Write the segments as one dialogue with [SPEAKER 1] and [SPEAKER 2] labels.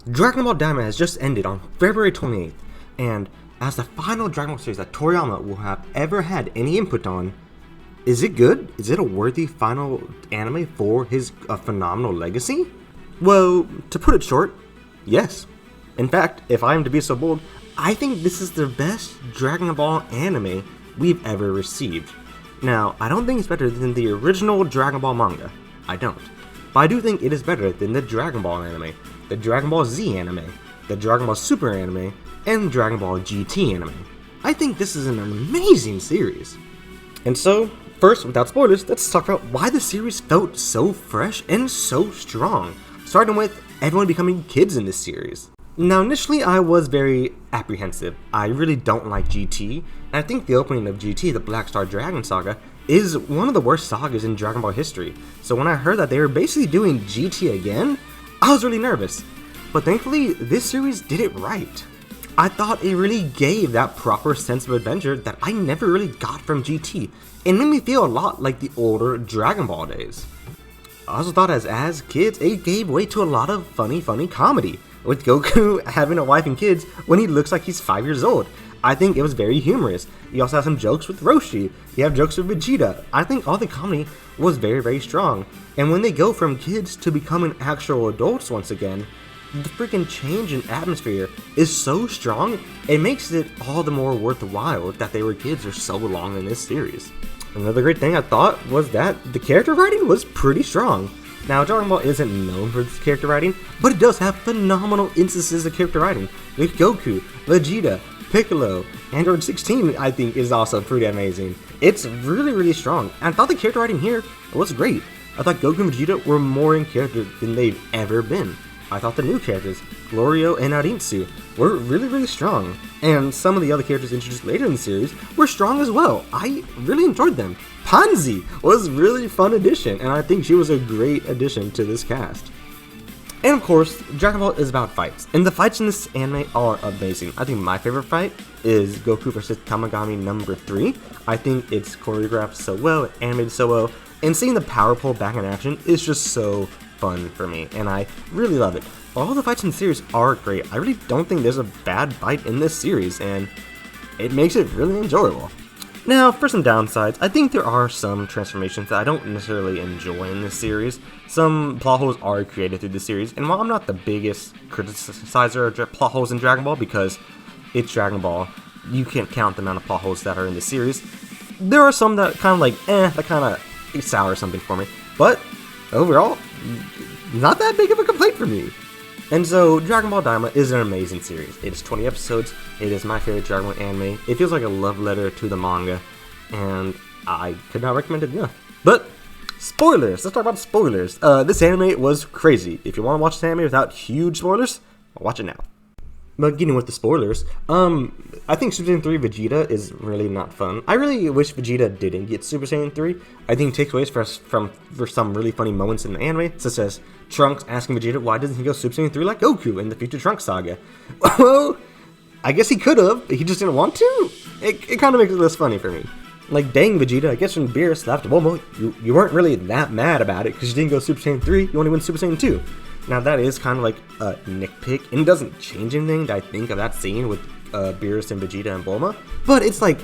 [SPEAKER 1] Dragon Ball Daima has just ended on February 28th, and as the final Dragon Ball series that Toriyama will have ever had any input on, is it good? Is it a worthy final anime for his phenomenal legacy? Well, to put it short, yes. In fact, if I am to be so bold, I think this is the best Dragon Ball anime we've ever received. Now, I don't think it's better than the original Dragon Ball manga. I don't. But I do think it is better than the Dragon Ball anime, the Dragon Ball Z anime, the Dragon Ball Super anime, and Dragon Ball GT anime. I think this is an amazing series. And so, first, without spoilers, let's talk about why the series felt so fresh and so strong, starting with everyone becoming kids in this series. Now, initially, I was very apprehensive. I really don't like GT, and I think the opening of GT, the Black Star Dragon Saga, is one of the worst sagas in Dragon Ball history. So when I heard that they were basically doing GT again, I was really nervous. But thankfully, this series did it right. I thought it really gave that proper sense of adventure that I never really got from GT. It made me feel a lot like the older Dragon Ball days. I also thought as kids, it gave way to a lot of funny comedy, with Goku having a wife and kids when he looks like he's 5 years old. I think it was very humorous. You also have some jokes with Roshi. You have jokes with Vegeta. I think all the comedy was very strong. And when they go from kids to becoming actual adults once again, the freaking change in atmosphere is so strong, it makes it all the more worthwhile that they were kids for so long in this series. Another great thing I thought was that the character writing was pretty strong. Now, Dragon Ball isn't known for its character writing, but it does have phenomenal instances of character writing, with Goku, Vegeta, Piccolo, Android 16 I think is also pretty amazing. It's really strong, and I thought the character writing here was great. I thought Goku and Vegeta were more in character than they've ever been. I thought the new characters, Glorio and Arinsu, were really strong, and some of the other characters introduced later in the series were strong as well. I really enjoyed them. Pansy was a really fun addition, and I think she was a great addition to this cast. And of course, Dragon Ball is about fights, and the fights in this anime are amazing. I think my favorite fight is Goku vs. Tamagami number 3. I think it's choreographed so well, animated so well, and seeing the power pole back in action is just so fun for me, and I really love it. All the fights in the series are great. I really don't think there's a bad fight in this series, and it makes it really enjoyable. Now, for some downsides, I think there are some transformations that I don't necessarily enjoy in this series. Some plot holes are created through the series, and while I'm not the biggest criticizer of plot holes in Dragon Ball because it's Dragon Ball, you can't count the amount of plot holes that are in the series, there are some that kind of like, that kind of sour something for me. But overall, not that big of a complaint for me. And so, Dragon Ball Daima is an amazing series. It is 20 episodes, it is my favorite Dragon Ball anime, it feels like a love letter to the manga, and I could not recommend it enough. But, spoilers! Let's talk about spoilers. This anime was crazy. If you want to watch this anime without huge spoilers, watch it now. But getting with the spoilers, I think Super Saiyan 3 Vegeta is really not fun. I really wish Vegeta didn't get Super Saiyan 3. I think it takes away for some really funny moments in the anime, such as Trunks asking Vegeta why doesn't he go Super Saiyan 3 like Goku in the future Trunks saga. Well, I guess he could have, but he just didn't want to. It kind of makes it less funny for me. Like, dang Vegeta, I guess when Beerus slapped Momo, you weren't really that mad about it because you didn't go Super Saiyan 3, you only went Super Saiyan 2. Now that is kind of like a nitpick, and it doesn't change anything that I think of that scene with Beerus and Vegeta and Bulma, but it's like,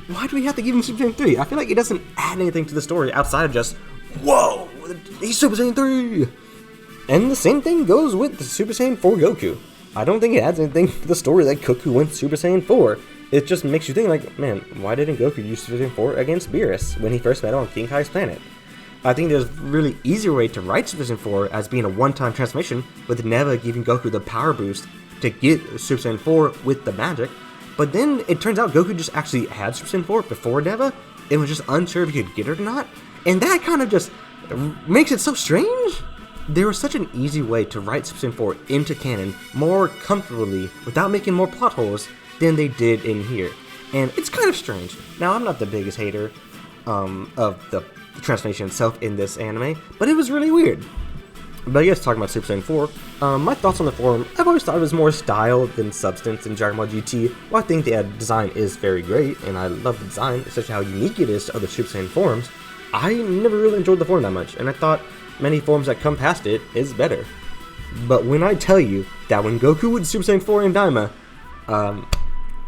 [SPEAKER 1] why do we have to give him Super Saiyan 3? I feel like it doesn't add anything to the story outside of just, whoa, he's Super Saiyan 3! And the same thing goes with the Super Saiyan 4 Goku. I don't think it adds anything to the story that Goku went Super Saiyan 4. It just makes you think like, man, why didn't Goku use Super Saiyan 4 against Beerus when he first met him on King Kai's planet? I think there's a really easier way to write Super Saiyan 4 as being a one-time transformation, with Neva giving Goku the power boost to get Super Saiyan 4 with the magic. But then it turns out Goku just actually had Super Saiyan 4 before Neva, and was just unsure if he could get it or not. And that kind of just makes it so strange. There was such an easy way to write Super Saiyan 4 into canon more comfortably without making more plot holes than they did in here. And it's kind of strange. Now, I'm not the biggest hater of the transformation itself in this anime, but it was really weird. But I guess talking about Super Saiyan 4, my thoughts on the forum, I've always thought it was more style than substance in Dragon Ball GT. While I think the design is very great, and I love the design, especially how unique it is to other Super Saiyan forms, I never really enjoyed the form that much, and I thought many forms that come past it is better. But when I tell you that when Goku was Super Saiyan 4 in Daima,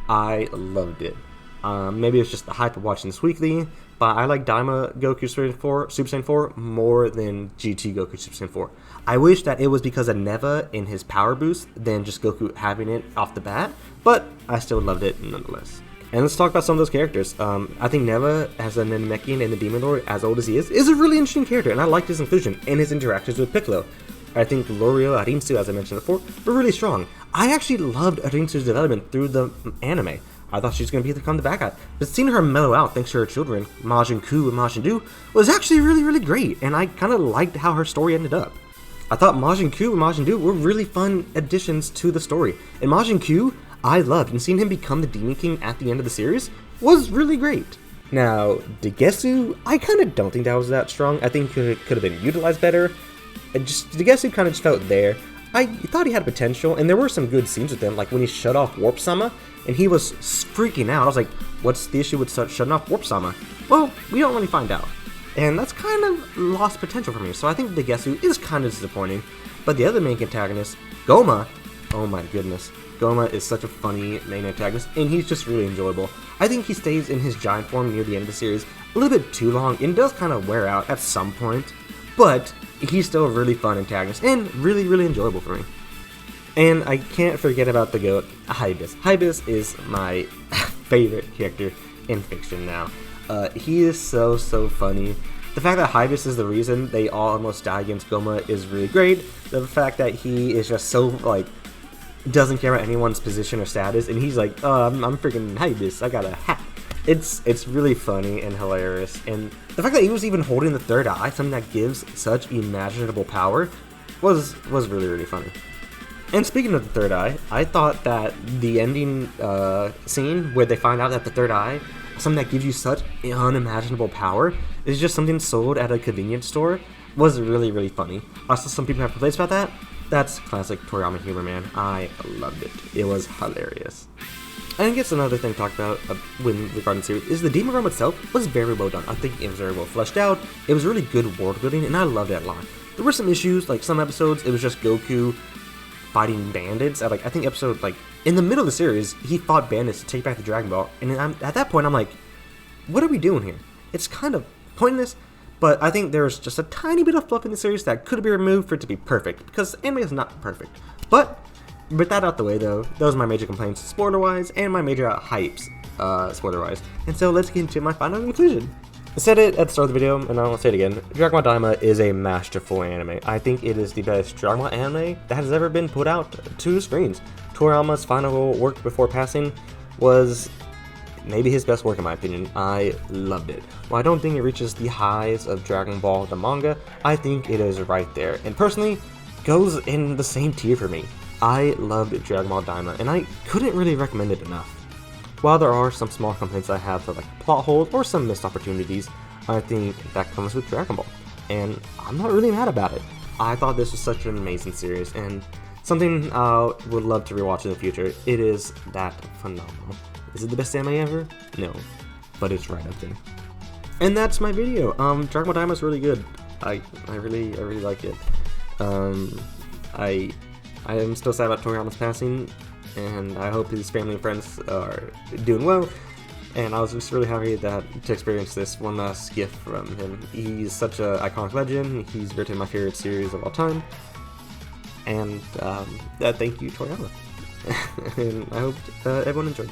[SPEAKER 1] I loved it. Maybe it's just the hype of watching this weekly, but I like Daima Goku Super Saiyan 4 more than GT Goku Super Saiyan 4. I wish that it was because of Neva in his power boost than just Goku having it off the bat, but I still loved it nonetheless. And let's talk about some of those characters. I think Neva, as a Namekian and the Demon Lord, as old as he is a really interesting character, and I liked his inclusion and his interactions with Piccolo. I think Lorio Arinsu, as I mentioned before, were really strong. I actually loved Arinsu's development through the anime. I thought she was going to become the bad guy, but seeing her mellow out thanks to her children, Majin Ku and Majin Du, was actually really great, and I kind of liked how her story ended up. I thought Majin Ku and Majin Du were really fun additions to the story, and Majin Ku, I loved, and seeing him become the Demon King at the end of the series was really great. Now, Degesu, I kind of don't think that was that strong. I think it could have been utilized better. Degesu kind of just felt there. I thought he had potential, and there were some good scenes with him, like when he shut off Warp Sama, and he was freaking out. I was like, what's the issue with shutting off Warp Sama? Well, we don't really find out. And that's kind of lost potential for me, so I think Degesu is kind of disappointing. But the other main antagonist, Goma, oh my goodness. Goma is such a funny main antagonist, and he's just really enjoyable. I think he stays in his giant form near the end of the series a little bit too long, and does kind of wear out at some point, but he's still a really fun antagonist, and really enjoyable for me. And I can't forget about the GOAT, Hibis. Hibis is my favorite character in fiction now. He is so funny. The fact that Hibis is the reason they all almost die against Goma is really great. The fact that he is just so, like, doesn't care about anyone's position or status, and he's like, I'm freaking Hibis, I got a hat. It's really funny and hilarious, and the fact that he was even holding the third eye, something that gives such imaginable power, was really funny. And speaking of the third eye, I thought that the ending scene where they find out that the third eye, something that gives you such unimaginable power, is just something sold at a convenience store, was really funny. Also, some people have complaints about that. That's classic Toriyama humor, man. I loved it. It was hilarious. And I guess another thing to talk about when regarding the series is the Demon Realm itself was very well done. I think it was very well fleshed out. It was really good world building, and I loved it a lot. There were some issues, like some episodes, it was just Goku fighting bandits. I think episode, like, in the middle of the series, he fought bandits to take back the Dragon Ball, and at that point I'm like, what are we doing here? It's kind of pointless, but I think there's just a tiny bit of fluff in the series that could be removed for it to be perfect, because anime is not perfect. But with that out the way, though, those are my major complaints spoiler-wise, and my major hypes spoiler-wise. And so let's get into my final conclusion. I said it at the start of the video, and I'll say it again. DragonBall Daima is a masterful anime. I think it is the best DragonBall anime that has ever been put out to screens. Toriyama's final work before passing was maybe his best work in my opinion. I loved it. While I don't think it reaches the highs of Dragon Ball the manga, I think it is right there, and personally goes in the same tier for me. I loved Dragon Ball Daima, and I couldn't really recommend it enough. While there are some small complaints I have for like plot holes or some missed opportunities, I think that comes with Dragon Ball, and I'm not really mad about it. I thought this was such an amazing series, and something I would love to rewatch in the future. It is that phenomenal. Is it the best anime ever? No, but it's right up there. And that's my video. Dragon Ball Daima is really good. I really like it. I am still sad about Toriyama's passing, and I hope his family and friends are doing well. And I was just really happy to experience this one last gift from him. He's such an iconic legend. He's written my favorite series of all time. And thank you, Toriyama. And I hope everyone enjoyed.